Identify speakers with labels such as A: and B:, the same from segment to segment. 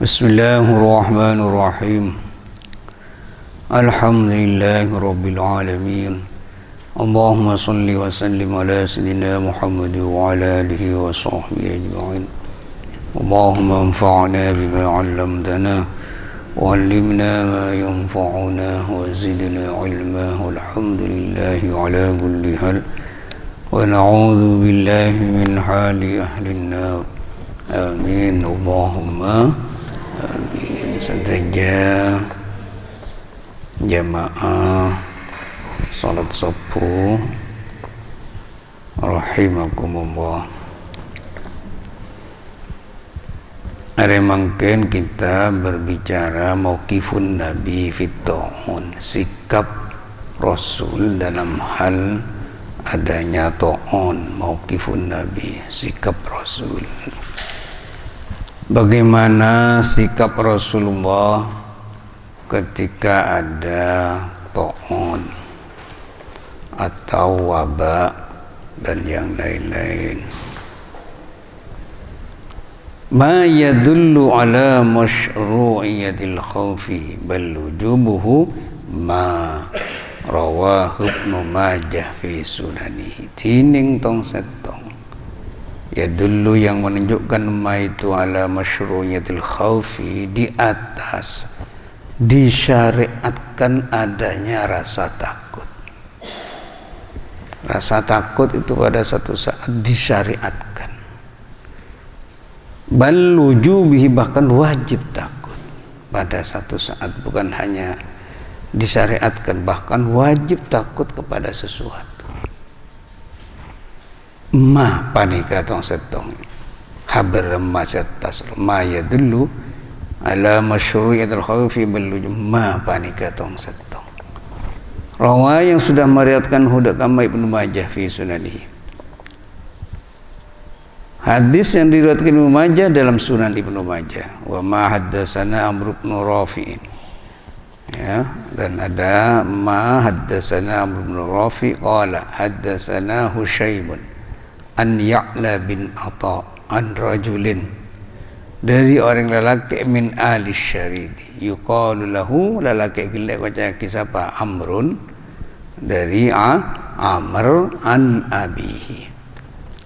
A: Bismillahirrahmanirrahim. Alhamdulillahi rabbil alamin. Allahumma salli wa sallim ala sayyidina Muhammad wa ala alihi wa sahbihi ajma'in. Allahumma anfa'na bima 'allamtana wa 'allimna ma yanfa'una wa zidna 'ilma. Walhamdulillahi ala kulli hal. Wa na'udzu billahi min hali ahli an-nar. Amin. Allahumma amin. Saja jamaah salat subuh rahimakumullah. Hari mungkin kita berbicara mauqifun Nabi fit ta'un, sikap Rasul dalam hal adanya ta'un. Mauqifun Nabi, sikap Rasul. Bagaimana sikap Rasulullah ketika ada ta'un atau wabak dan yang lain-lain. Ma yadullu ala masyru'iyatil khawfi bal wujubuhu ma rawahu Ibnu Majah fi sunanihi. Tining tong setong ya dulu yang menunjukkan ma itu ala masyru'iyatil khawfi, di atas disyariatkan adanya rasa takut. Rasa takut itu pada satu saat disyariatkan. Bal wujubihi, bahkan wajib takut pada satu saat, bukan hanya disyariatkan, bahkan wajib takut kepada sesuatu. Ma panika tong setong habar ma setas ma ya dulu ala masyru'iyatul khawfi bal ma panika tong setong. Rawa yang sudah meriwayatkan hudak kama Ibnu Majah fi sunanihi. Hadis yang diriwayatkan Ibnu Majah dalam Sunan Ibnu Majah. Wa ma haddatsana Amr bin Rafi'. Ya, dan ada ma haddatsana Amr bin Rafi' qala haddatsana Husyaimun an Ya'la bin Atha an rajulin, dari orang lelaki min ahli syaridi, yuqalu lahu, lelaki gelek baca kisah Amrun, dari Amr an abihi.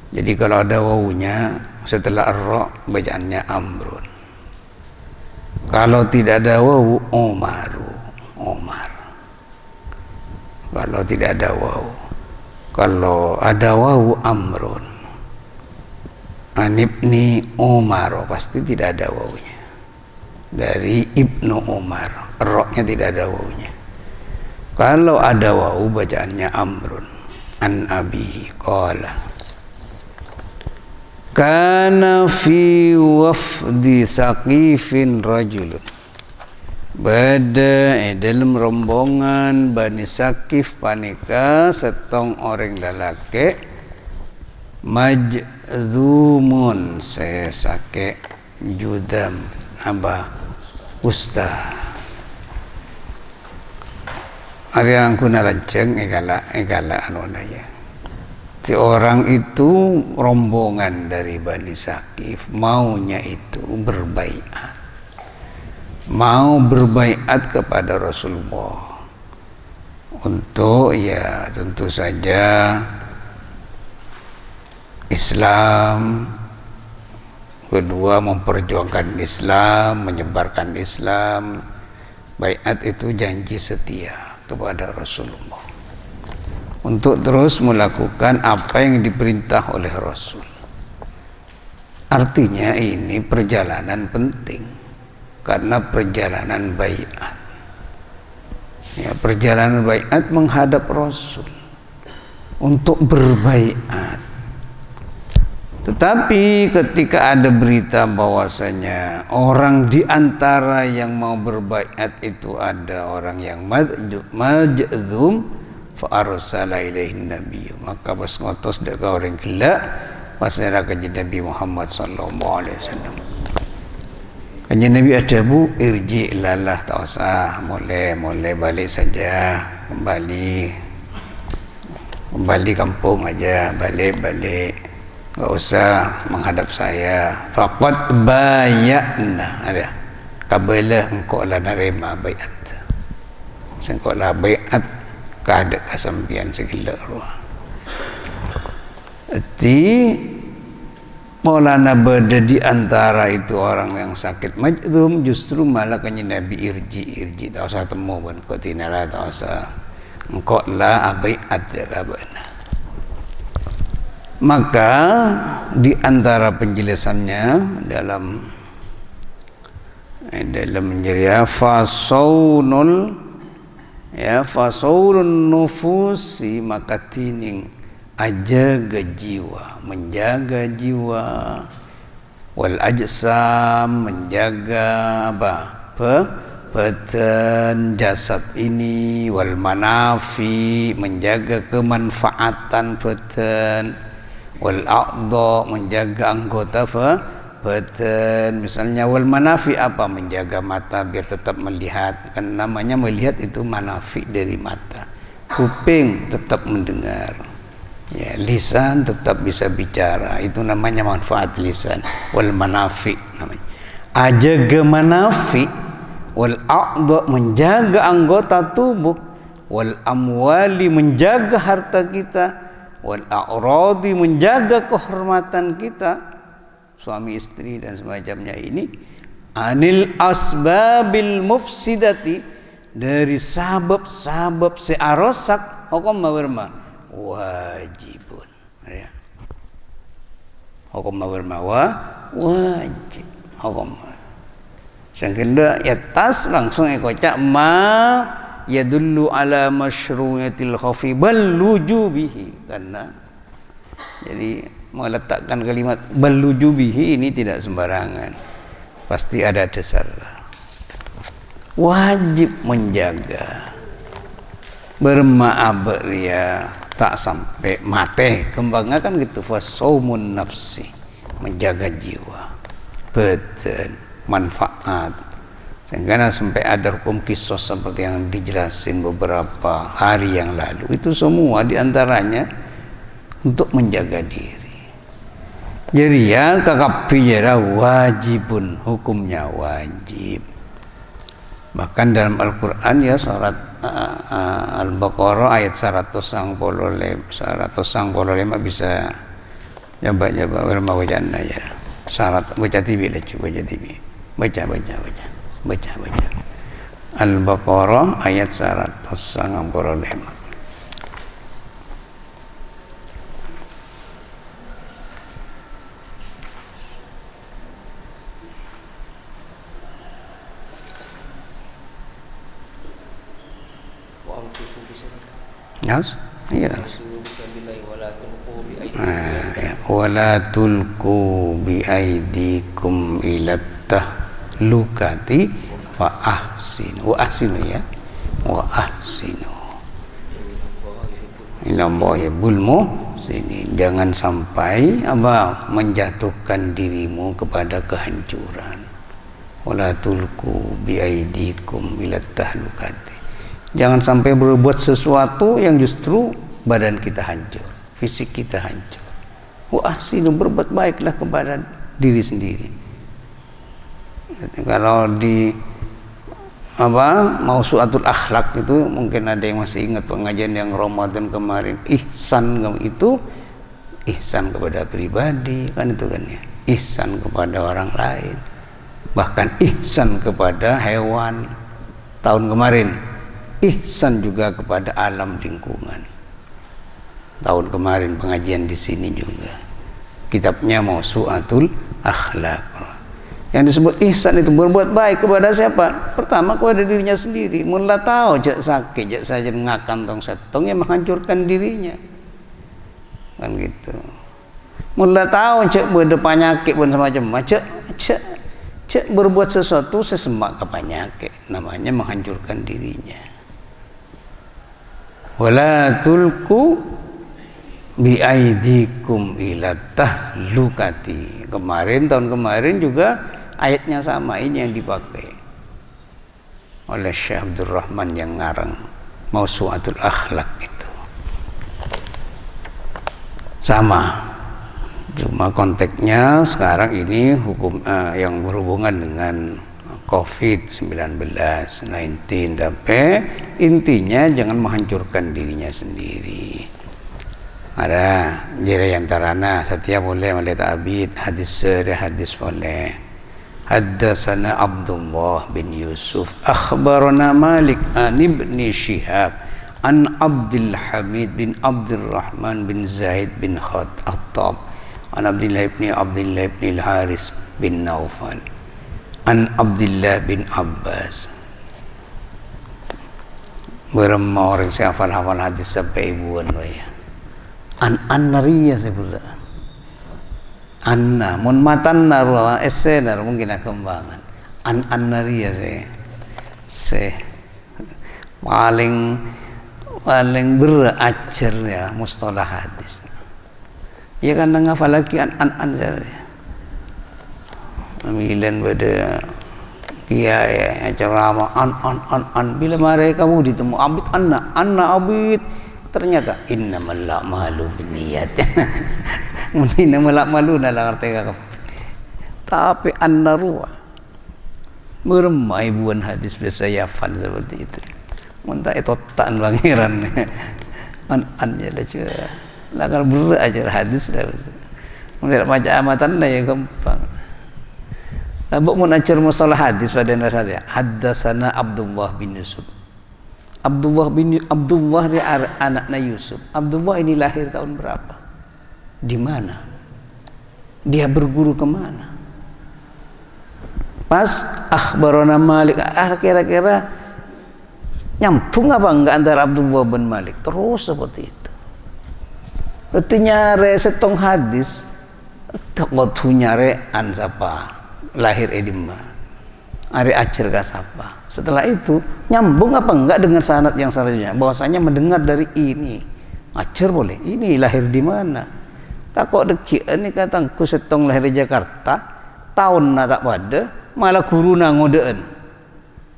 A: Jadi kalau ada wawunya setelah ar-ra bacaannya Amrun. Kalau tidak ada wawu Umar. Kalau tidak ada wawu. Kalau ada wawu Amrun an ibni Umar, pasti tidak ada wawunya. Dari Ibnu Umar, roknya tidak ada wawunya. Kalau ada wawu bacaannya Amrun an abihi qala kana fi wafdi Saqifin rajulun, pada dalam rombongan Bani Saqif panika setong orang lelaki majzumun, saya sake judam abah usta ari yang kuna lanceng egala anu naya. Ti orang itu rombongan dari Bani Saqif maunya itu berbaiat, mau berbaiat kepada Rasulullah untuk ya tentu saja Islam, kedua memperjuangkan Islam, menyebarkan Islam. Baiat itu janji setia kepada Rasulullah untuk terus melakukan apa yang diperintah oleh Rasul. Artinya ini perjalanan penting, karena perjalanan baiat. Ya, perjalanan baiat menghadap Rasul untuk berbaiat. Tetapi ketika ada berita bahwasanya orang di antara yang mau berbaiat itu ada orang yang majzum, fa arsala ilaihi nabiy, maka pas ngotos dek orang gelak pasera ka Nabi Muhammad sallallahu alaihi wasallam. Kanjeng Nabi ada bu, irji lalah, tak usah, boleh balik saja, kembali kampung aja, balik, nggak usah menghadap saya. Faqad bayana, ada kabelah engkau lah narema baiat engkau lah baiat kada kasampian segala ruah ti Maulana berada di antara itu orang yang sakit majdum, justru malah kanya Nabi irji tak usah temu pun kau tinala tak usah engkau lah baiat jaga benar. Maka di antara penjelasannya dalam menjeria fasaunul fasaulun nufusi, maka tining ajaga jiwa, menjaga jiwa, wal ajsam, menjaga apa? Peten jasad ini, wal manafi, menjaga kemanfaatan peten, wal a'dha, menjaga anggota peten. Misalnya wal manafi apa? Menjaga mata biar tetap melihat, kan namanya melihat itu manafi dari mata. Kuping tetap mendengar, ya, lisan tetap bisa bicara, itu namanya manfaat lisan. Wal manafi namanya. Ajaga manafi, wal a'dha, menjaga anggota tubuh, wal amwali, menjaga harta kita, wal a'radi, menjaga kehormatan kita, suami istri dan semacamnya ini, anil asbabil mufsidati, dari sabab-sabab searosak, hukum berma wajibun, ya. Hukum berma wajib, hukum sehingga atas langsung ekocak ma yadullu ala masyru'iyatil khafi bal wujubihi, karena jadi meletakkan kalimat bal wujubihi ini tidak sembarangan, pasti ada dasar. Wajib menjaga bermaaf ya, tak sampai mate kembangnya kan gitu. Fasaumun nafsi, menjaga jiwa, beten, manfaat, sehingga sampai ada hukum kisos seperti yang dijelasin beberapa hari yang lalu. Itu semua diantaranya untuk menjaga diri. Jadi ya kakak pijara wajibun, hukumnya wajib. Bahkan dalam Al-Quran ya surat Al-Baqarah ayat 195 bisa coba berma wajana ya. Syarat baca TV lah, baca TV. Baca. Al-Baqarah ayat 195. Yes? Iya. Wala tulku bi aidikum ila tahlukati fa ahsinu. Wa ahsinu ya. Wa ahsinu. Innallaha yuhibbul muhsinin. Jangan sampai apa menjatuhkan dirimu kepada kehancuran. Wala tulku bi aidikum ila tahlukati. Jangan sampai berbuat sesuatu yang justru badan kita hancur, fisik kita hancur. Wa ahsinu, berbuat baiklah kepada diri sendiri. Kalau di Mausu'atul Akhlak itu mungkin ada yang masih ingat pengajian yang Ramadan kemarin. Ihsan itu ihsan kepada pribadi, kan itu kan ya. Ihsan kepada orang lain. Bahkan ihsan kepada hewan tahun kemarin. Ihsan juga kepada alam lingkungan. Tahun kemarin pengajian di sini juga. Kitabnya Mausu'atul Akhlak. Yang disebut ihsan itu berbuat baik kepada siapa? Pertama kepada dirinya sendiri. Mula tahu jak sakit, jak saja ngakan tong setong yang menghancurkan dirinya. Kan gitu. Mula tahu cek berdepanyaket pun semacam cek berbuat sesuatu sesemak ke penyakit, namanya menghancurkan dirinya. Wala tulku bi aidikum ila tahlukati. Tahun kemarin juga ayatnya sama, ini yang dipakai oleh Syekh Abdul Rahman yang ngarang Mausu'atul Akhlak itu. Sama. Cuma konteksnya sekarang ini hukum yang berhubungan dengan COVID-19, tapi intinya jangan menghancurkan dirinya sendiri. Ada jere antarana setiap boleh melihat abid hadis boleh. Haddatsana Abdullah bin Yusuf akhbarana Malik an ibni Shihab an Abdul Hamid bin Abdurrahman bin Zaid bin Khattab an Abdullah bin Al-Haris bin Naufal an Abdullah bin Abbas. Berapa orang saya hafal hadis sampai ibuan ya. An-Nariya saya pula. Anna mun matanna ruwa esenar mungkin kembangan. An-Nariya saya paling berajar ya mustalah hadis. Ya kan ngafal lagi an saya. Pemilihan pada kiai ceramah an bila mereka kamu ditemu abid anna abid ternyata innamal a'malu binniyat. Innamal a'malu dalam arti tapi anna ruwa meremai buan hadis biasa hafal seperti itu. Muntah itu tan pangeran an ya lah cuy. Lah kalau berajar hadis dah. Melihat macam amatan dah ya gampang. Tabuk mun ajar mustalah hadis pada nasihat. Haddatsana Abdullah bin Yusuf. Abdullah dia anaknya Yusuf. Abdullah ini lahir tahun berapa? Di mana? Dia berguru kemana? Pas akhbarana Malik, kira-kira nyambung apa enggak antara Abdullah bin Malik? Terus seperti itu. Berarti nyare setong hadis, waktu nyare an siapa? Lahir edimma. Ari ajar kasapa. Setelah itu nyambung apa enggak dengan sanad yang selanjutnya? Bahwasanya mendengar dari ini. Ajar boleh. Ini lahir di mana? Tak kok deki ini katangku setong lahir di Jakarta, tahun na tak pada, malah guruna ngodean.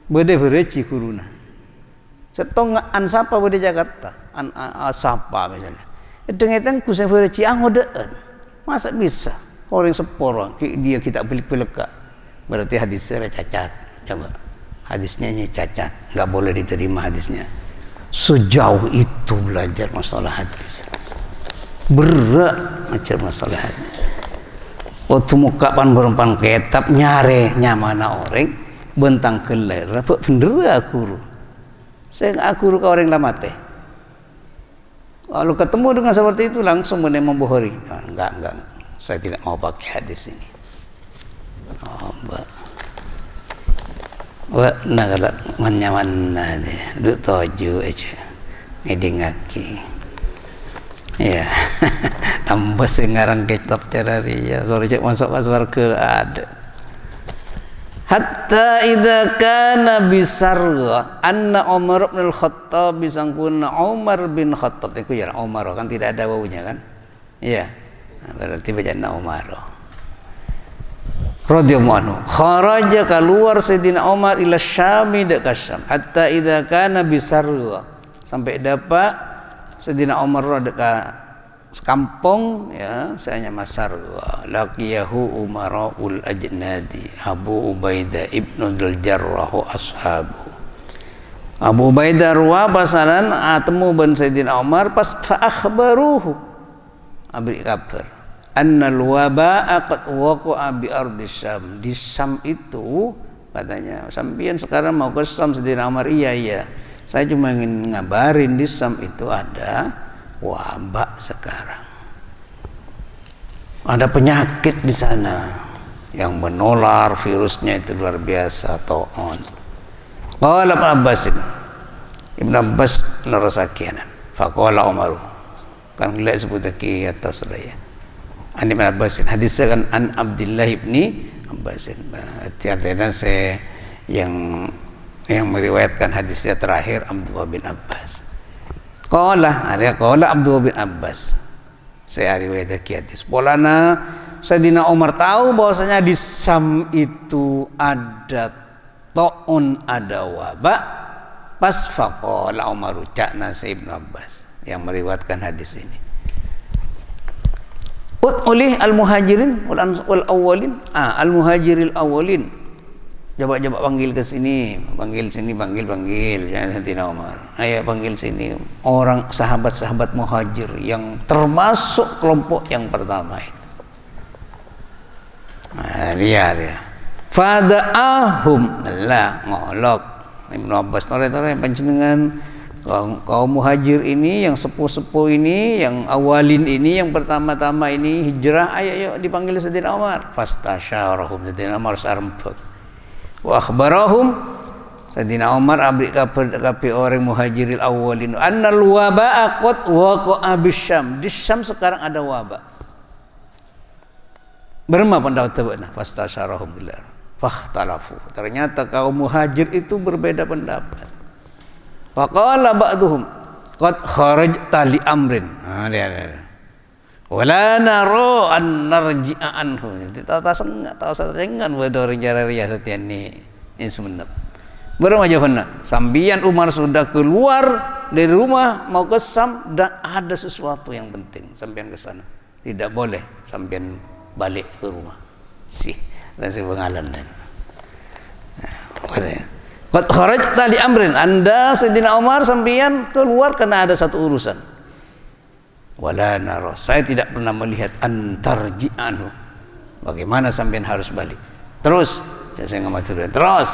A: Bede bereci guruna. Setong an sapa bede Jakarta, an sapa misalnya. Dengetan ku saya bereci ngodean. Masa bisa? Orang seporo dia kita pilih-pilih. Berarti hadisnya cacat. Coba hadisnya cacat, nggak boleh diterima hadisnya. Sejauh itu belajar masalah hadis, berat belajar masalah hadis. Waktu muka pan berempan kitab nyare nyamana orang bentang keler, apa bener guru. Saya nggak guru ke orang lama teh. Kalau ketemu dengan seperti itu langsung benar membohori. Enggak, saya tidak mau pakai hadis ini. Oh, mbak. Wah, nagala manyaman nade, du toju aja, ngedingaki. Ya, tambah singarang kitab ceraria, sorry cek masuk ke ada. Hatta idza kana bisarra anna Umar bin Al-Khattab bisangkuna Umar bin Khattab itu ya Umar kan tidak ada wawunya kan? Iya. Nah, berarti bacaan Umar. Radhiyallahu anhu kharaja keluar Sayyidina Umar ila Syam dekat Syam hatta idza kana bisarra sampai dapat Sayyidina Umar dekat sekampung ya saya Masarwa laqiyahu Umaraul Ajnadi Abu Ubaidah ibnu Al-Jarrah ashabu Abu Ubaidah ruwa pasaran atemu ban Sayyidina Umar pas fa akhbaruhu abri kabar annal waba'a qad waqa'a bi ardi Syam. Di Syam itu katanya sampeyan sekarang mau ke Syam Sayyidina Umar iya saya cuma ingin ngabarin di Syam itu ada wabak sekarang, ada penyakit di sana yang menular, virusnya itu luar biasa ta'un. Qala Ibn Abbas narasakianan faqala Umar kan gila sebut lagi atas raya an Ibn Abbas hadisnya kan an Abdullah ibni Abbas. Artinya saya yang meriwayatkan hadisnya terakhir Abdullah bin Abbas. Qala Abdullah bin Abbas. Saya riwayat hadis. Polana Sayyidina Umar tahu bahwasanya di Syam itu ada ta'un, ada wabak. Pas faqala Umar ucapna Ibn Abbas yang meriwayatkan hadis ini. Oleh al-muhajirin wal awwalin al-muhajiril awwalin Coba panggil ke sini, panggil ya Sayyidina Umar. Ayo panggil sini orang sahabat-sahabat muhajir yang termasuk kelompok yang pertama itu. Nah, lihat ya. Fada'ahum Allah ngolok Ibnu Abbas tore-tore panjenengan kaum muhajir ini yang sepuh-sepuh ini, yang awalin ini, yang pertama-tama ini hijrah, ayo dipanggil Sayyidina Umar. Fastasyarahum Sayyidina Umar sarempek. Wa akhbarahum Sayyidina Umar abri kape orang muhajiril awwalin annal waba'a qad waqa'a bisyam. Di Syam sekarang ada wabak. Berma pendapat tebana fastasyarahum billah. Fakhtalafu. Ternyata kaum muhajir itu berbeda pendapat. Faqala ba'duhum qad kharajta li amrin. Nah, dia. Wala naro an narji'a anhu. Tahu sengan bodor jararia setian ni semenep. Baru jawabannya. Sambian Umar sudah keluar dari rumah mau ke Syam dan ada sesuatu yang penting sambian ke sana. Tidak boleh sambian balik ke rumah. Dan saya pengalan. Qad kharajta li amrin. Anda Sayyidina Umar sambian keluar karena ada satu urusan. Wala naro, saya tidak pernah melihat antarji'anu. Bagaimana sampean harus balik? Terus, saya ngamatur terus.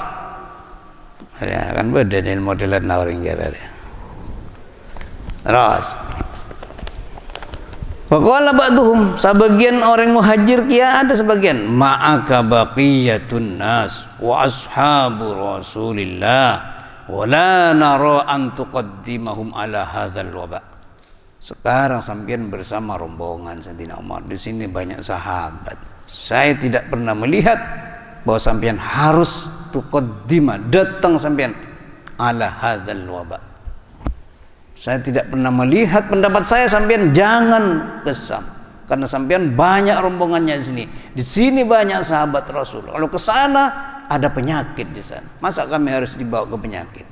A: Ya, kan beda dengan modelan nawaring gara. Terus. Faqala ba'duhum, sebagian orang muhajir kia ada sebagian ma'aka baqiyatun nas wa ashabu Rasulillah wala naro an tuqaddimahum ala hadzal waba'. Sekarang sampean bersama rombongan Sayyidina Umar. Di sini banyak sahabat. Saya tidak pernah melihat bahwa sampean harus tuqaddima, datang sampean ala hadzal waba. Saya tidak pernah melihat pendapat saya sampean jangan ke Syam. Karena sampean banyak rombongannya di sini. Di sini banyak sahabat Rasul. Kalau ke sana ada penyakit di sana. Masa kami harus dibawa ke penyakit?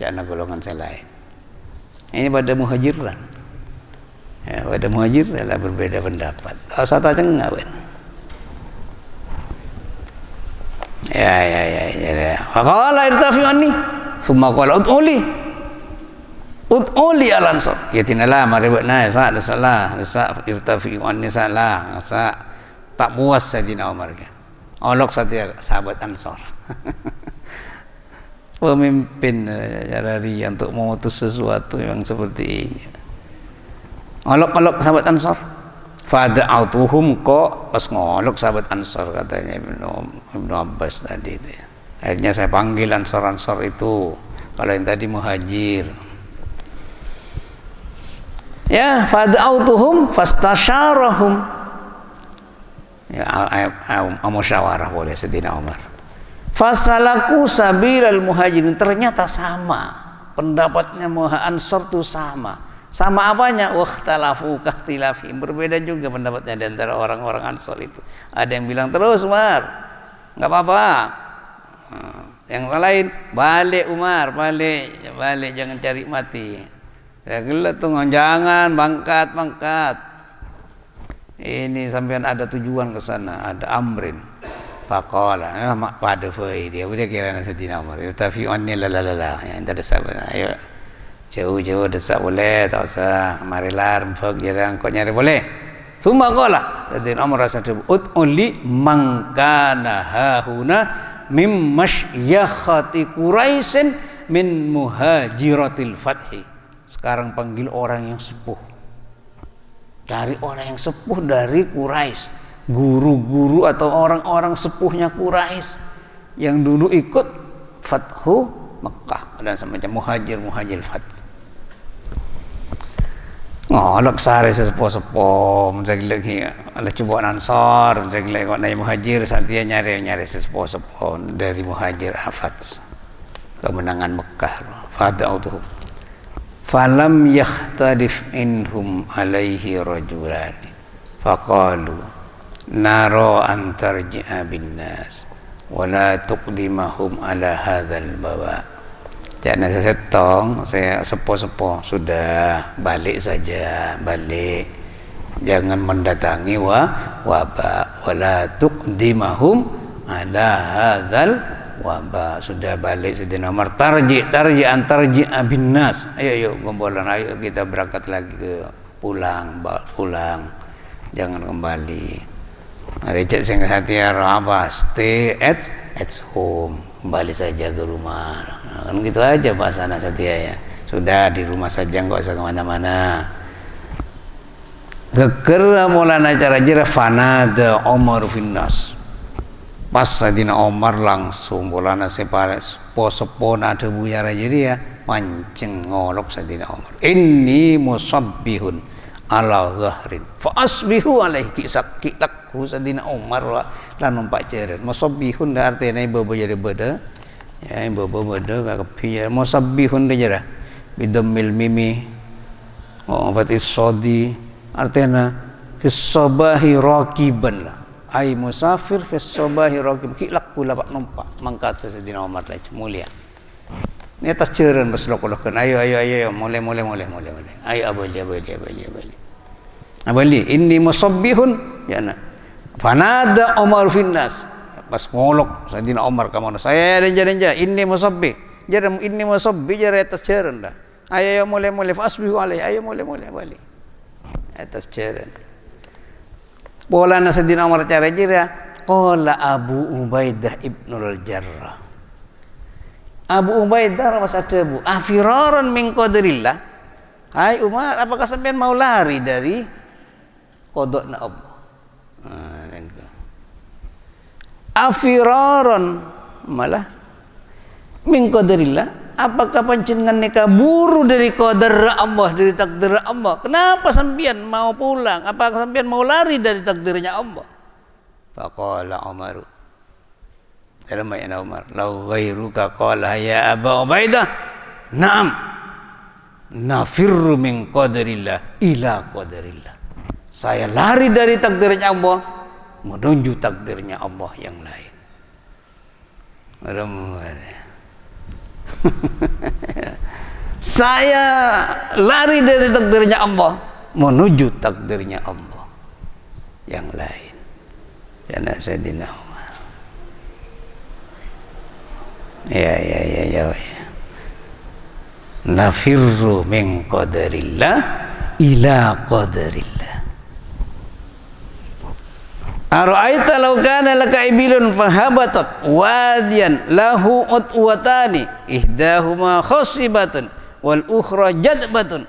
A: Jangan golongan saya lain. Ini pada muhajiran. Ya, pada muhajir adalah berbeda pendapat. Kalau satu aja enggak kan? Ya. Faqala irtafi anni, thumma qala ud'uli al-ansar. Ya tinala mari buat naik salah irtafi anni salah tak puas Sayyidina Umar kan. Olok sahabat Ansar. Pemimpin jarari untuk memutus sesuatu yang seperti ini. Ngolok-ngolok sahabat Ansar. Fada'autuhum kok pas ngolok sahabat Ansar katanya Ibnu Abbas tadi itu. Akhirnya saya panggil Ansar itu. Kalau yang tadi muhajir. Ya, fada'autuhum fastasyarahum. Ya, musyawarah boleh Sayyidina Umar. Fasalaku sabilal muhajirin. Ternyata sama. Pendapatnya Ansar itu sama. Sama apanya? Wakhtalafu kahtilafihim. Berbeda juga pendapatnya di antara orang-orang Ansar itu. Ada yang bilang terus Umar, nggak apa-apa. Yang lain balik Umar, balik jangan cari mati. Ya gelat tuh jangan bangkat. Ini sampean ada tujuan ke sana, ada amrin. Faqala, mak pada fai dia udah kira Sayyidina Umar. Tapi anni la yang ada sahabat. Ayo jauh desak boleh, tak usah marilah rempek jarang kok nyari boleh. Summa qala Sayyidina Umar radhiyallahu ud'uli man kana hahuna mim masyakhati Quraisyin min muhajiratil fathi. Sekarang panggil orang yang sepuh. Dari orang yang sepuh dari Quraisy, guru-guru atau orang-orang sepuhnya Quraisy yang dulu ikut Fathu Mekah dan semacam muhajir fath. Ngolok sare sesepo-sepo menjadi lagi ala coba Ansar menjadi lagi kok naik muhajir santia nyari sesepo-sepo dari muhajir hafaz kemenangan Mekah fada'utuhu falam yakhtadif inhum alaihi rajulan faqalu naro antarji'a bin nas wala tuqdimahum ala hadzal bawa. Jangan saya setong, saya sepo-sepo sudah balik saja, jangan mendatangi wabah wala tuqdimahum ala hadzal Wah, sudah balik Sayyidina Umar. Tarji bin nas. Ayo gombolan, ayo kita berangkat lagi pulang. Jangan kembali. Recek sing hati apa? Stay at home. Kembali saja ke rumah. Nah, kan gitu aja bahasa anak Satya ya. Sudah di rumah saja, nggak usah kemana-mana. Geger Maulana Carajira fanada Umar finnas. Pas Sayyidina Umar langsung Maulana separes posepona ada buyara jadi ya mancing ngolok Sayyidina Umar. Inni musabbihun ala zahrin fa asbihu alaihi kisakilakku Sayyidina Umar lan numpak ceret. Musabbihun artinya ibu jadi beda. Ya ibu beda kakepi ya musabbihun dia bidammil mimi fatis sodi artinya fis sabahi raqiban lah ai musafir fis sabahi raqib kilak kula pak numpak mangkata Sayyidina Umar lah mulia ni atas ceureun beslok-lokkeun ayo mulai ayo abali inni musabbihun ya na fanada Umar finnas pas ngolok Sayyidina Umar ka mana saya denja inni musabbih jare inni musabbih jare atas ceureun dah ayo mulai fasbihu alai ayo mulai bali atas ceureun bola na Sayyidina Umar cara jira qala Abu Ubaidah ibnul Jarrah Abu Ubaidah masa debu afiraran min qadrillah hai Umar apakah sampean mau lari dari qadana Allah afiraran malah min qadrillah apakah panjenengan kaburu dari qadar Allah dari takdir Allah kenapa sampean mau pulang apakah sampean mau lari dari takdirnya Allah faqala Umar Umar law ghairuka qala ya Abu Ubaidah na'am nafirru min qadarillah ila qadarillah saya lari dari takdirnya Allah menuju takdirnya Allah yang lain. Saya lari dari takdirnya Allah menuju takdirnya Allah yang lain. Ya Sayyidina Umar. Ya. Nafirru min qadarillah ila qadarillah. Ara'aita law kana laka ibilun fahabatat wadiyan lahu utwatani ihdahuma khasibatun wal ukhra jadbatun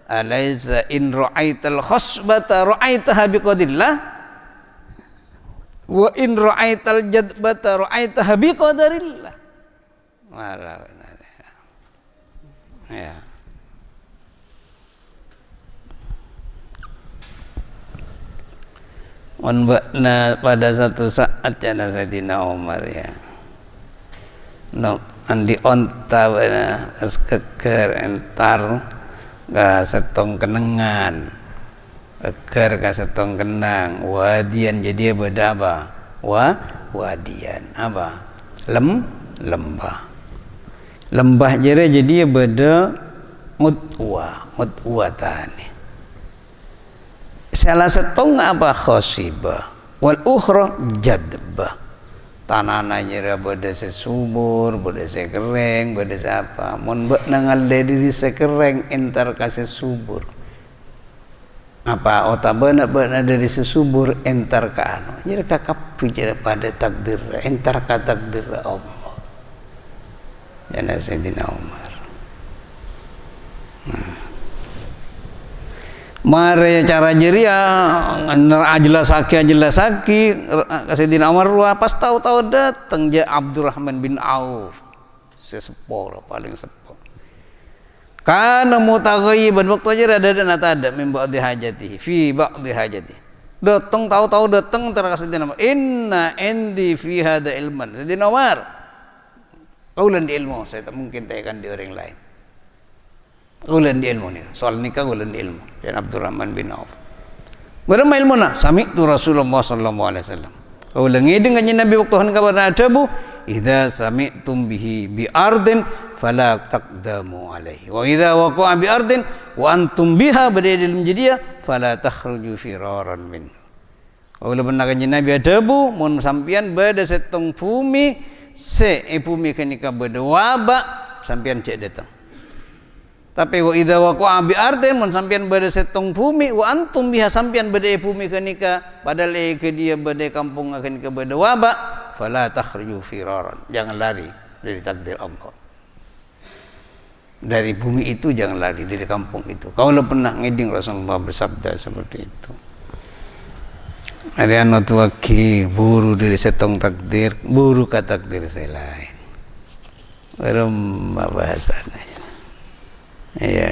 A: alaysa in ra'aital khasbata ra'aitaha biqadrillah wa in ra'aital jadbata ra'aitaha biqadrillah ya Nah, pada satu saat jana Sayyidina Umar ya andi onta keker entar ka setong kenengan keker ka setong kenang wadian jadi beda apa wadian apa lembah jadi beda mutwatani salah setong apa khosibah wal ukhra jadbah tanana nyira beda sesubur beda sekering beda apa mun bek nangalle diri sekering entar ka sesubur apa otabana bena dari sesubur entar ka anu nyira kakapi jira pada takdir entar ka takdir Allah ya Sayyidina Umar mare cara jeria ajelas saki Sayyidina Umar pas tahu-tahu datang ja Abdurrahman bin Auf sesepuh paling sepuh kana mutaghayyiban waktu aja ada min ba'di hajatihi fi ba'di hajatihi datang tahu-tahu datang antara Sayyidina Umar inna indi fi hada ilman Sayyidina Umar kaulan di ilmu saya tak mungkin tanyakan di orang lain ulan di ilmu ni soal nikah ulan di ilmu dan Abdurrahman bin Auf berapa ilmu na sami'tu Rasulullah sallallahu alaihi wasallam ulang ngideng kanjeng Nabi waktu han kabar adabu idza sami'tum bihi bi ardin fala taqdamu alaihi wa idza waqa'a bi ardin wa antum biha badil jadiya fala takhruju firaran minhu ulah benar kanjeng Nabi adabu mun sampian bada setong bumi se bumi kenika berdewaba sampean cek datang. Tapi wa idza waqa'a bi ardin mun sampean bade setong bumi wa antum biha sampean bade bumi kenika padahal ke dia bade kampung kenika bade waba fala takhruju firaran. Jangan lari dari takdir Allah. Dari bumi itu jangan lari, dari kampung itu. Kau pernah ngeding Rasulullah bersabda seperti itu. Ada anak tuaki buru dari setong takdir, buru ke takdir saya lain. Baru bahasanya. Iya.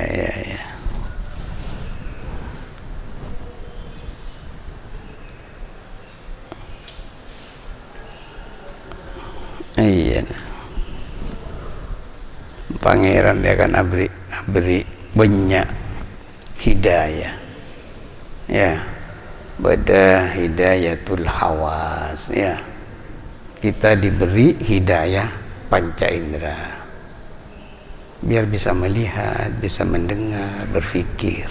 A: Iya. Pangeran dia akan beri banyak hidayah. Ya. Pada hidayatul hawas, ya. Kita diberi hidayah panca indera. Biar bisa melihat, bisa mendengar, berfikir.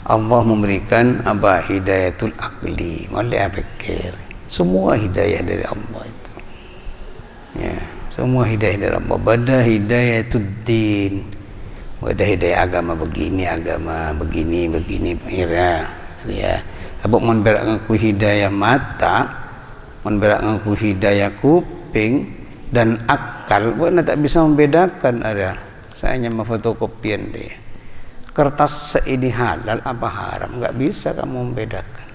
A: Allah memberikan hidayatul akli, malah pikir. Semua hidayah dari Allah itu. Ya, semua hidayah dari Allah. Bada hidayatul din. Bada hidayah agama begini, ya. Sebab mun berak ngaku hidayah mata, mun berak ngaku hidayah kuping dan akal, bukan tak bisa membedakan. Ada saya hanya memfotokopian dia kertas ini halal apa haram, nggak bisa kamu membedakan.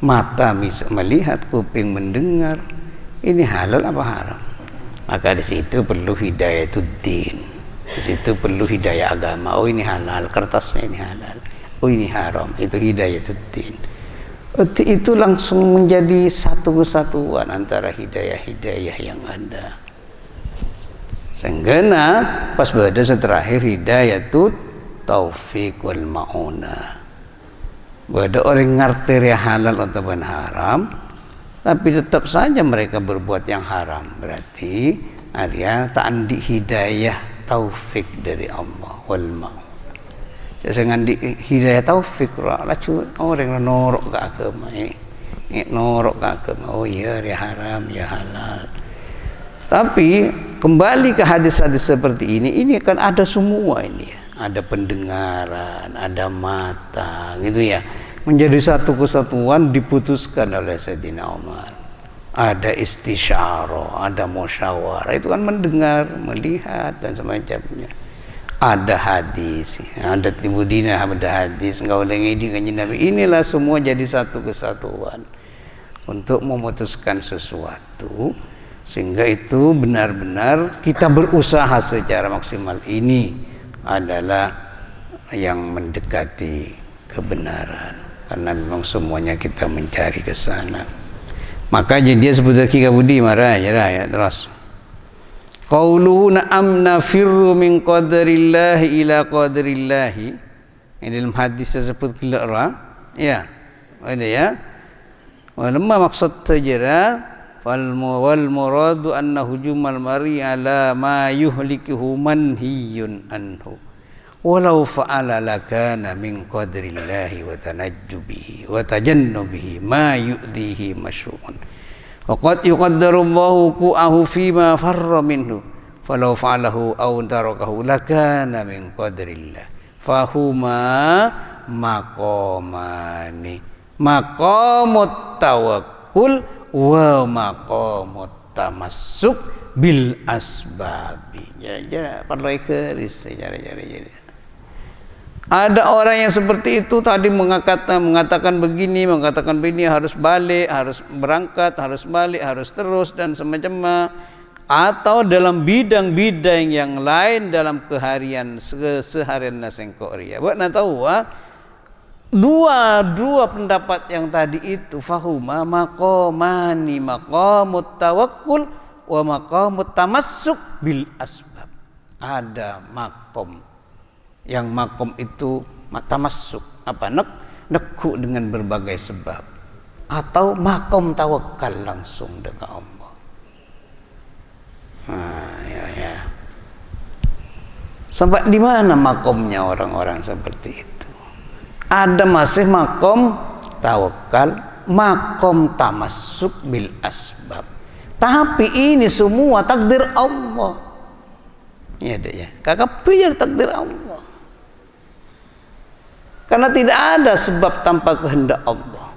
A: Mata bisa melihat, kuping mendengar, ini halal apa haram. Maka di situ perlu hidayah din, di situ perlu hidayah agama. Oh ini halal, kertasnya ini halal, oh ini haram, itu hidayah din. Itu langsung menjadi satu kesatuan antara hidayah-hidayah yang ada. Sehingga pas pada terakhir hidayatut taufik wal ma'una. Ada orang ngerti ya halal atau haram, tapi tetap saja mereka berbuat yang haram. Berarti arya ta'andi hidayah taufik dari Allah wal ma'una. Dengan hidayah taufik orang norok ke agama, norok ke agama. Oh iya, ya haram, ya halal. Tapi kembali ke hadis-hadis seperti ini kan ada semua ini ya. Ada pendengaran, ada mata, gitu ya. Menjadi satu kesatuan diputuskan oleh Sayyidina Umar. Ada istisyarah, ada musyawarah. Itu kan mendengar, melihat dan semacamnya. Ada hadis, ada tibudina, ada hadis, engkau dengi di kanjeng Nabi. Inilah semua jadi satu kesatuan untuk memutuskan sesuatu, sehingga itu benar-benar kita berusaha secara maksimal. Ini adalah yang mendekati kebenaran, karena memang semuanya kita mencari ke sana. Maka jadi dia sebut lagi kabudi marah ya terus. Qauluhu na'am nafirru min qadarillahi ila qadarillahi. Ini dalam hadis tersebut keluar, ya. Ada ya. Walamma maksud tajara wal muradu anna hujumal mari ala ma yuhlikuhu manhiyun anhu. Walau fa'ala lakana min qadarillahi wa tanajjubihi wa tajannubihi ma yu'dhihi masyru'un. Waqad yuqaddarullahu qu'ahu fima farra minhu falau fa'alahu aw tarakahu lakana min qadrillah fahuma maqamani maqamut tawakkul wa maqamut tamassuk bil asbabi. Ya perlu ikeris secara. Ada orang yang seperti itu tadi mengatakan begini, harus balik, harus berangkat, harus balik, harus terus dan semacamnya. Atau dalam bidang-bidang yang lain dalam keseharian nasengkoria. Buat nak tahu dua pendapat yang tadi itu fahuma maqamani maqamut tawakkul wa maqamut tamassuk bil asbab. Ada makom. Yang makom itu tamassuk, neku dengan berbagai sebab, atau makom tawakal langsung dengan Allah. Ya. Sampai di mana makomnya orang-orang seperti itu? Ada masih makom tawakal, makom tamassuk bil asbab. Tapi ini semua takdir Allah. Ya dek ya. Kakak biar takdir Allah. Karena tidak ada sebab tanpa kehendak Allah.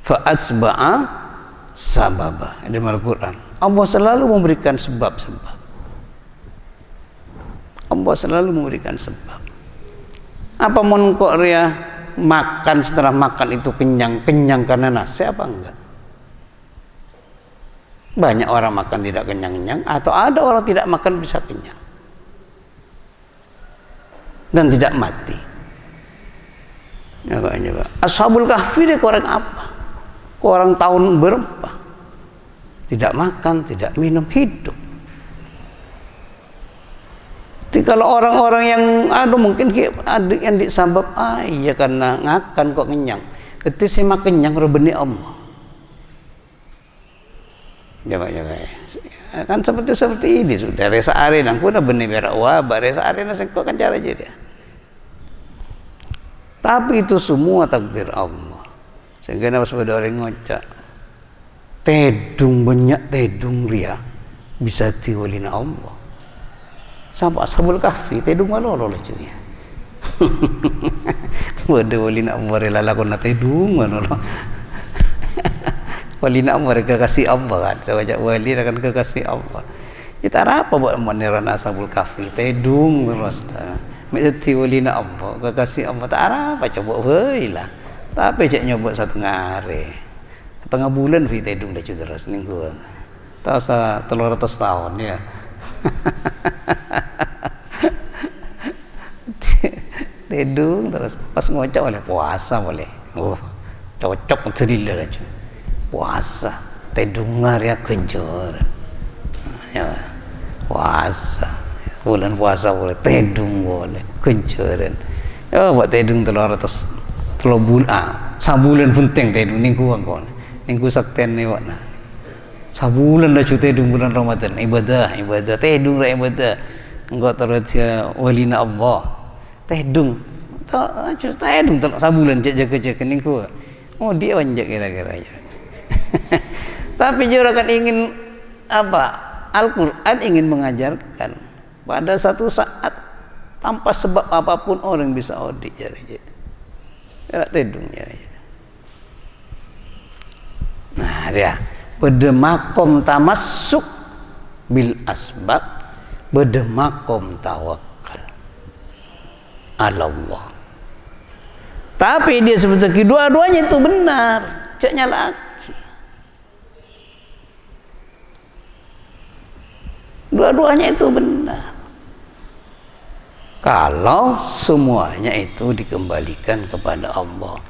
A: Fa'atsba'a sababa. Dalam Al-Quran. Allah selalu memberikan sebab-sebab. Allah selalu memberikan sebab. Apa kok ria makan, setelah makan itu kenyang karena nasi apa enggak? Banyak orang makan tidak kenyang-kenyang, atau ada orang tidak makan bisa kenyang dan tidak mati. Coba. Ashabul Kahfi dia orang apa? Orang tahun berapa? Tidak makan, tidak minum, hidup. Jadi kalau orang-orang yang mungkin ada yang disabab, iya karena ngakan kok kenyang. Ketika saya makan kenyang robeni Allah. Coba. Kan seperti ini sudah resa arena aku udah benih berak wabah resa arena sengkok kan cara jadi. Tapi itu semua takdir Allah. Sehingga Nabi sebagai orang ngocak banyak tedung ria bisa diwalina Allah. Sampai Ashabul Kahfi tedung malolo lah cuy. Waduh walina Allah rela lakon tedung malolo. Walina mereka kasih Allah kan, saya wali akan kekasih Allah. Kita apa buat meneran Ashabul Kahfi tedung terus. Mesti walina Allah kekasih Allah tak apa coba lah. Tapi cek nyoba setengah bulan fi tedung dah terus minggu. Tahu sa 300 tahun ya. Tedung terus pas ngocok oleh puasa boleh. Oh, cocok betul lah cuy. Puasa tedungar ya kencur ya, puasa bulan puasa boleh tedung boleh kencuran ya buat tedung 300 bulan sabulan penting tedung ningku angkon ningku sakten ni wana sabulan dah cu tedung bulan Ramadan ibadah tedung lah ibadah engkau terus ya walina Allah tedung sabulan jaga ningku oh dia wanjak kira-kira ya. Tapi juragan ingin apa? Al-Quran ingin mengajarkan pada satu saat tanpa sebab apapun orang bisa audit jadi. Tidak tedung ya. Nah dia bedemakom tamassuk bil asbab bedemakom tawakal Allah. Tapi dia sebetulnya dua-duanya itu benar, caknya lagi. Dua-duanya itu benar. Kalau semuanya itu dikembalikan kepada Allah.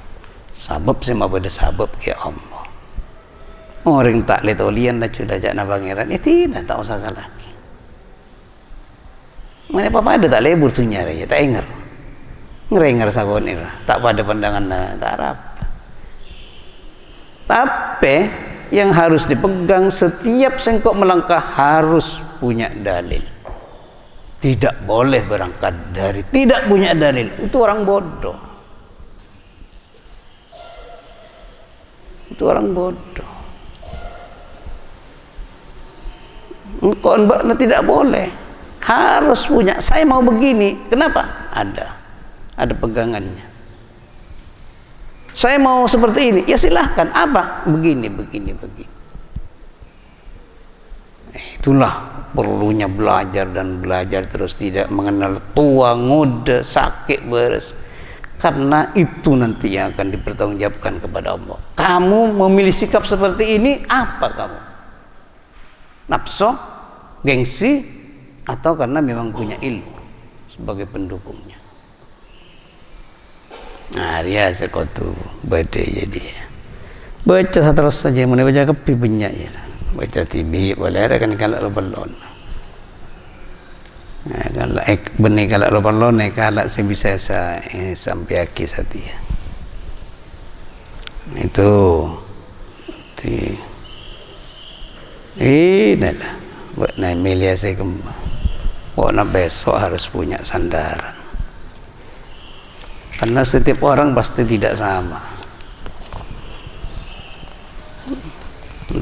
A: Sabab sama pada sabab ke Allah. Orang tak lihat olian dah sudah jakna pangeran. Tidak tak usah salah lagi. Mana apa ada tak lebur tu nyari tak ingat. Ngerengar sagonir. Tak pada pandangan tak harap. Tapi yang harus dipegang setiap sengkok melangkah harus punya dalil. Tidak boleh berangkat dari tidak punya dalil. Itu orang bodoh. Itu orang bodoh. Engkau tidak boleh. Harus punya. Saya mau begini. Kenapa? Ada pegangannya. Saya mau seperti ini, ya silahkan. Apa? Begini. Itulah perlunya belajar dan belajar terus, tidak mengenal tua, muda, sakit, beres. Karena itu nanti yang akan dipertanggungjawabkan kepada Allah. Kamu memilih sikap seperti ini, apa kamu? Nafsu, gengsi, atau karena memang punya ilmu sebagai pendukungnya? Nah, dia sekutu baca jadi baca terus saja, mana baca kepi banyak ya, baca tibi boleh ada kan kalau balon. Nah, kalau benih kalau balon kalau saya bisa sampai akhir saja. Itu inilah buat naik melia saya nak besok harus punya sandaran. Karena setiap orang pasti tidak sama.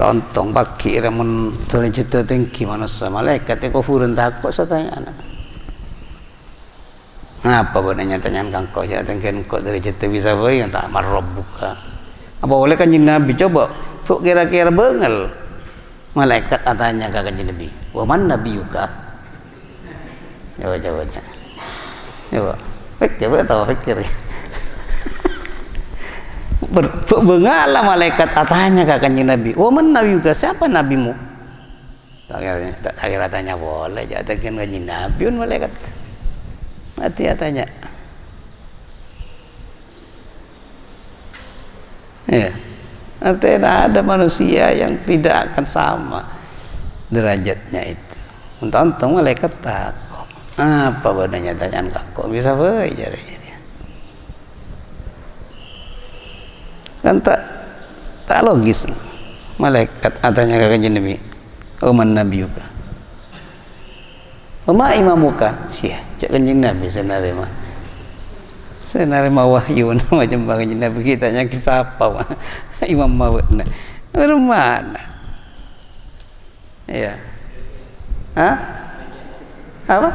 A: tontong pagi ramun turun cerita tinggi manusia malaikat itu kufuran takut saya tanya anak ngapa benarnya tanyaan kangkau saya tengken kok dari cerita bisa boy yang tak marrob buka apa boleh kan Nabi coba kok kira-kira bengel malaikat tanya ke kanjeng Nabi wa man nabiyuka coba pikir tahu pikir Bengala malaikat tanya ke kanjeng Nabi, "Wa man nabiyuka?" Siapa nabimu? Tak kira tanya boleh, jadi kan kanjeng Nabi pun malaikat. Mati tanya. Ya. Artinya ada manusia yang tidak akan sama derajatnya itu. Untung malaikat takut. Apa bedanya tanyaan kok bisa bae jaranya. Kan tak logis malaikat tanya ke kanjeng Nabi man nabiyuka ma imamuka sia cak kanjeng Nabi senarima wahyu macam kanjeng Nabi kita nya siapa imam mawatna dari mana ya apa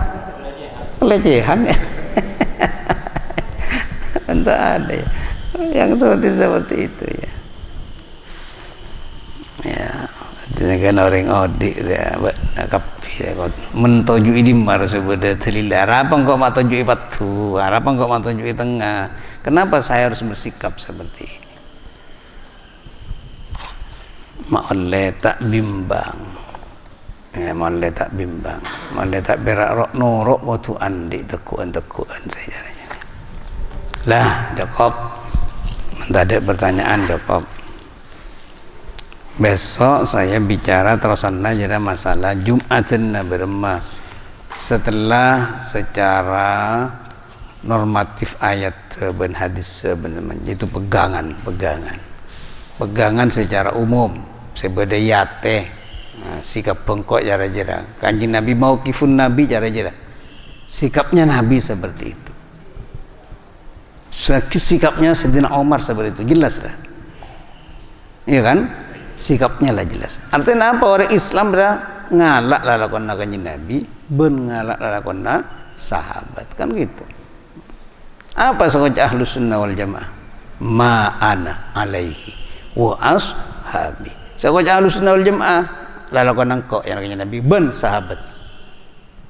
A: pelecehan entah ada ya yang seperti itu ya artinya kan orang odik ya kapi ya mentoju ini harus berbeda telila harapan kok matoju patu harapan kok matoju tengah kenapa saya harus bersikap seperti ini ma'oleh tak bimbang ya ma'oleh tak bimbang ma'oleh tak berak rok norok waktu andi tekuan saja lah Jakob tadi pertanyaan Jakob besok saya bicara terusan aja masalah Jum'atan beremah setelah secara normatif ayat ben hadis sebenarnya itu pegangan secara umum sebedayate sikap bengkok jara-jara kanjeng Nabi mau kifun Nabi jara-jara sikapnya Nabi seperti itu sikapnya Sayyidina Umar seperti itu jelas lah iya kan sikapnya lah jelas artinya apa orang Islam dah ngalak lalakonna kanjeng Nabi ben ngalak lalakonna sahabat kan gitu apa sekolah ahlus sunnah wal jamaah ma'ana alaihi wa ashabi sekolah ahlus sunnah wal jamaah lalakonna kok yang kanjeng Nabi ben sahabat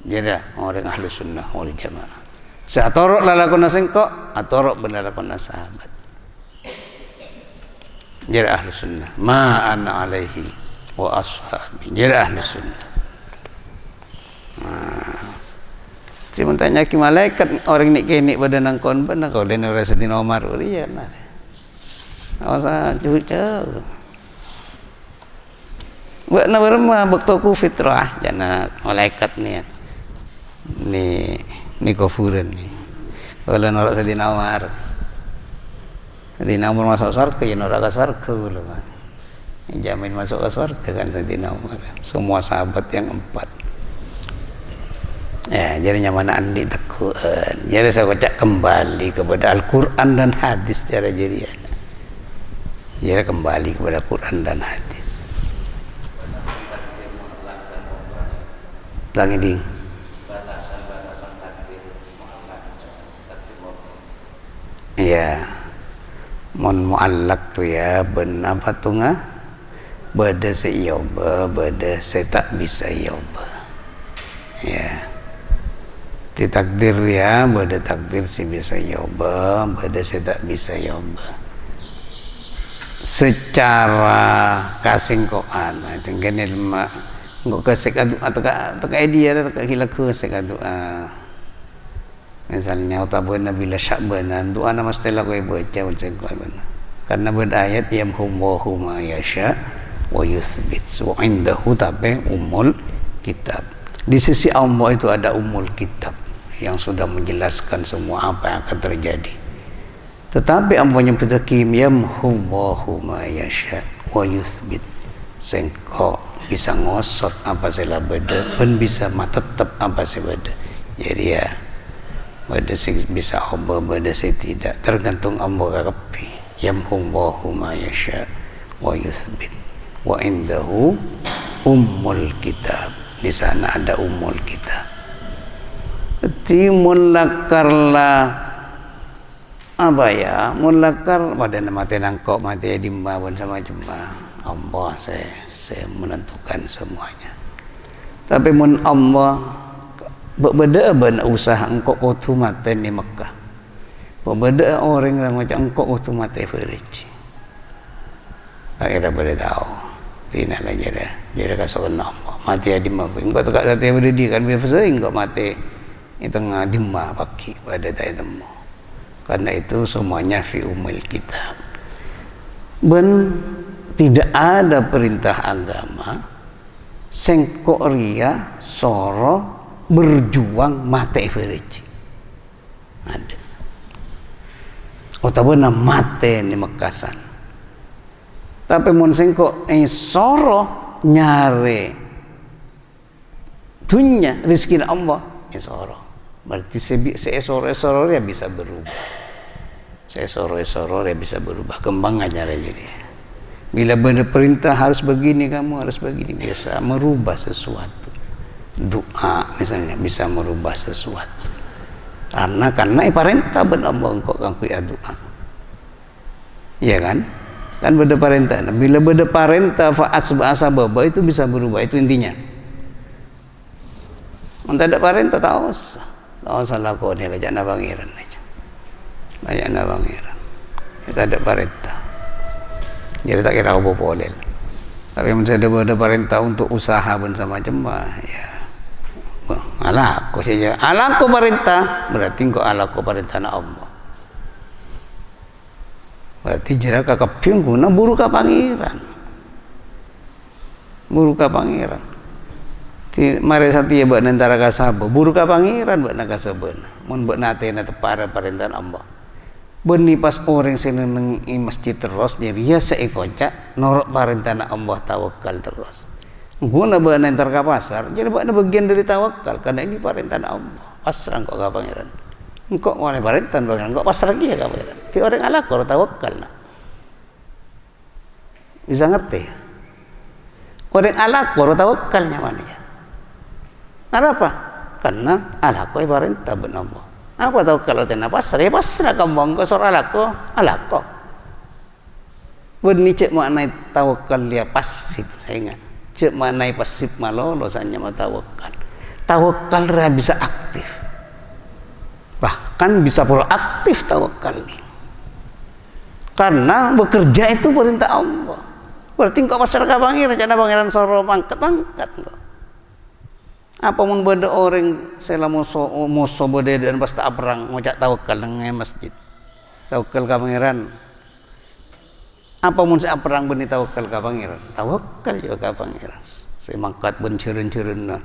A: jadi orang ahlus sunnah wal jamaah seatorok lalakonna sengkok atorok ben lalakonna sahabat jadi ahli sunnah ma'ana alaihi wa ashabi jadi ahli sunnah cuma tanya ki malaikat orang ni kini pada nangkon benar kau dan orang Sayyidina Umar iya nah awasa cucu buat na berma baktoku fitrah jana malaikat ni kufuran ni kalau norak Sayyidina Umar Sayyidina Umar masuk surga ya norak ke surga loh jamin masuk ke surga kan Sayyidina Umar semua sahabat yang 4 ya jadi nyaman andi tekuan jadi saya baca kembali kepada Al-Quran dan hadis cara jadi kembali kepada Quran dan hadis lagi ding ya mon muallak ya ben apa tunga beda seyoba beda saya tak bisa yoba ya ditakdir ya beda takdir si bisa yoba beda saya tak bisa yoba secara kasingkoan cengkene mak ngok kasek atau idea atau hilaku kasek misalnya utabana bila sya'banan doa nama setelah kau baca karena berayat yamhumwahu ma yasha wa yuthbit wa indahu tapi umul kitab di sisi Allah itu ada umul kitab yang sudah menjelaskan semua apa yang akan terjadi tetapi Allah yang bertakim yamhumwahu ma yasha wa yuthbit sengko bisa ngosot apa sila beda pun bisa tetap apa sila beda jadi ya beda bisa Allah beda tidak tergantung Allah kapi yamhumwahu ma yasha wa yuthbit wa indahu ummul kitab. Di sana ada ummul kitab. Jadi mulakarlah apa ya, mulakar pada mati nangkok mati dimba pun sama cuma Allah saya menentukan semuanya. Tapi mun Allah berbeda ben usaha engkau kutu mati di Mekah. Berbeda orang yang macam engkau kutu mati Firici. Akhirnya boleh tahu. Tina lah jadi kasih Allah mati di Mekah. Engkau tak mati berdiri kan biasa engkau mati di tengah dimma pagi pada tak temu. Karena itu semuanya fi umil kitab. Ben tidak ada perintah agama sengkok ria soro berjuang mati Firici. Ada. Otabana mati ni Mekasan. Tapi mun sengkok soro nyare dunya rezeki Allah soro. Berarti seesoro dia bisa berubah. Seesoro dia bisa berubah. Kembang aja jadi. Bila benar perintah harus begini, kamu harus begini, biasa merubah sesuatu. Doa misalnya bisa merubah sesuatu. Karena perintah benar engkau ya doa. Iya kan? Kan beda perintah. Nah, bila beda perintah faat sebab itu bisa berubah, itu intinya. Entah ada perintah tahu salah kau ni lajak na pangeran aja. Lajak na pangeran. Kita ada perintah. Jadi tak kira apa boleh. Tapi mesti ada perintah untuk usaha pun sama macam ya. Alako saja. Alako perintah berarti kau alako perintah na Allah. Berarti jera kakaping guna buru ka pangeran. Buru ka pangeran. Ti mare satia buat nantara kasabo. Buru ka pangeran buat nakasaben. Mun buat nate na tepara perintah Allah. Beni pas orang seneng i masjid terus jadi ya seikoca norok perintah Allah tawakal terus. Guna buat nantar ka pasar jadi buat bagian dari tawakal karena ini perintah Allah. Pasrah kok ka pangeran. Engkau mau perintah pangeran, engkau pasrah lagi ya ka pangeran. Ti orang alakor tawakal lah. Bisa ngerti? Orang alakor tawakalnya mana ya? Kenapa? Karena alakor perintah benar Allah. Apa tawakal tena pasrah? Ya pasrah kamu engkau sor alakor, alakor. Benih cek maknai tawakal dia pasif, saya ingat. Cek maknai pasif malolo sanya mau tawakal. Tawakal dia bisa aktif. Bahkan bisa proaktif tawakal nih. Karena bekerja itu perintah Allah. Berarti engkau pasrah ka pangeran, jangan pangeran soro angkat engkau. Apa mun beda orang selama moso beda dan pasti perang ngocak tawakal nang masjid. Tawakal ka pangeran. Apa mun sa perang benih tawakal ka pangeran? Tawakal juga ka pangeran. Saya mangkat ben ceureun-ceureunna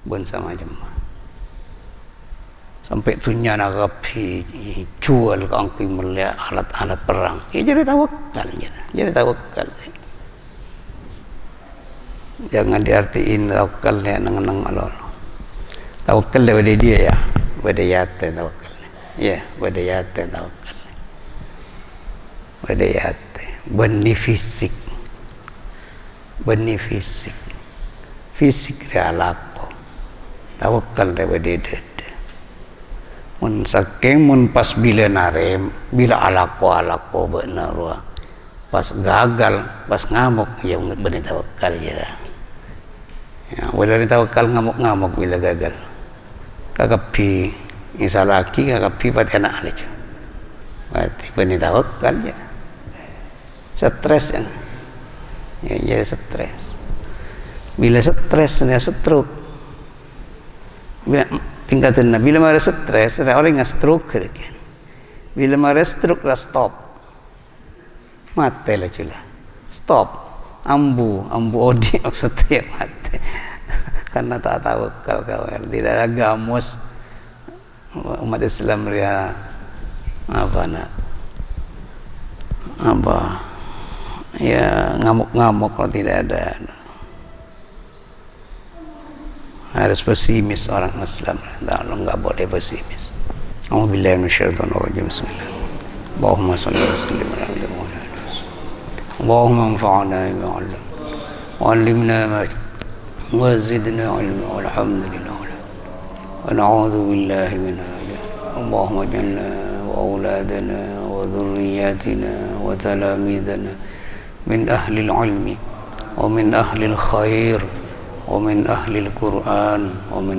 A: ben sama jemaah. Sampai dunia nagapi jual kangki melihat alat-alat perang ya jadi tawakal jadi tawakal. Jangan diartiin tawakal ya nang Allah. Tawakal pada dia ya pada yate tawakal ya pada yate tawakal pada yate benih fisik dia alako tawakal pada dia. Mun saking mun pas bila narem bila alako benar pas gagal pas ngamuk ya benar tawakal ya benar tawakal ngamuk bila gagal kakapi isa laki kakapi pati anak alih berarti benar tawakal ya stres ya jadi stres bila stres ya stroke tingkatan bila mara stres orang yang stroke kan bila mara stroke lah stop mati lah cula stop ambu odi maksudnya mati karena tak tahu kawan tidak ada gamus umat Islam dia ya ngamuk kalau tidak ada. Harus pesimis orang Islam. Enggak boleh pesimis. A'udzubillahi minasyaitonir rajim. Bismillah. Allahumma shalli wa sallim ala Muhammad. Allahumma anfa'na bima 'allamtana وعلمنا ما وزدنا علما والحمد لله ونعوذ بالله من هذا. اللهم اجعلنا وأولادنا وذرياتنا وتلاميذنا من أهل العلم ومن أهل الخير ومن أهل القرآن ومن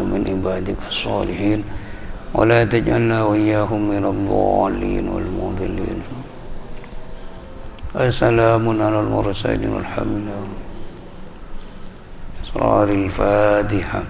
A: ومن عبادك الصالحين ولا تجعلنا وإياهم من الضالين والمضلين. السلام على المرسلين والحمد لله. أسرار الفاتحة.